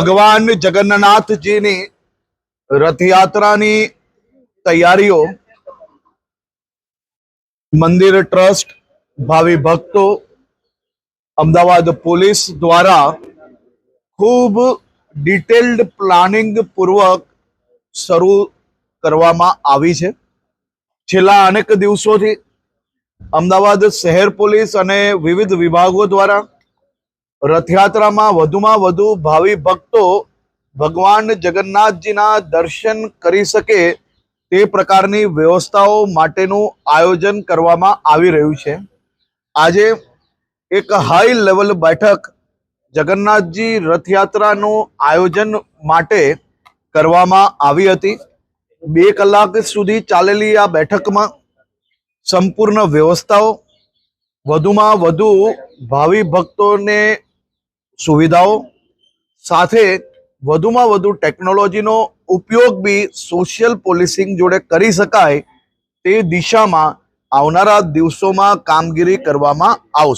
ભગવાન જગન્નાથજીની રથયાત્રાની તૈયારીઓ મંદિર ટ્રસ્ટ, ભાવિ ભક્તો, અમદાવાદ પોલીસ દ્વારા ખૂબ ડિટેલ્ડ પ્લાનિંગ પૂર્વક શરૂ કરવામાં આવી છે। છેલ્લા અનેક દિવસોથી અમદાવાદ શહેર પોલીસ અને વિવિધ વિભાગો દ્વારા રથયાત્રામાં વધુમાં વધુ ભાવિ ભક્તો ભગવાન જગન્નાથજીના દર્શન કરી શકે તે પ્રકારની વ્યવસ્થાઓ માટેનું આયોજન કરવામાં આવી રહ્યું છે। આજે એક હાઈ લેવલ બેઠક જગન્નાથજી રથયાત્રાનું આયોજન માટે કરવામાં આવી હતી। 2 કલાક સુધી ચાલેલી આ બેઠકમાં સંપૂર્ણ વ્યવસ્થાઓ, વધુમાં વધુ ભાવિ ભક્તોને સુવિધાઓ સાથે વધુમાં વધુ ટેકનોલોજીનો ઉપયોગ બી સોશિયલ પોલીસિંગ જોડે કરી શકાય તે દિશામાં આવનારા દિવસોમાં કામગીરી કરવામાં આવશે।